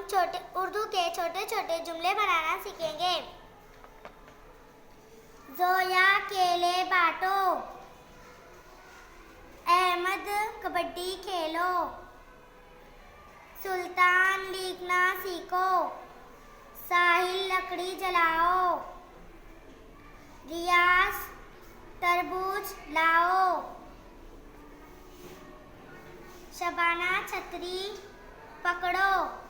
उर्दू के छोटे छोटे जुमले बनाना सीखेंगे। जोया केले बांटो, अहमद कबड्डी खेलो, सुल्तान लिखना सीखो, साहिल लकड़ी जलाओ, रियाज तरबूज लाओ, शबाना छतरी पकड़ो।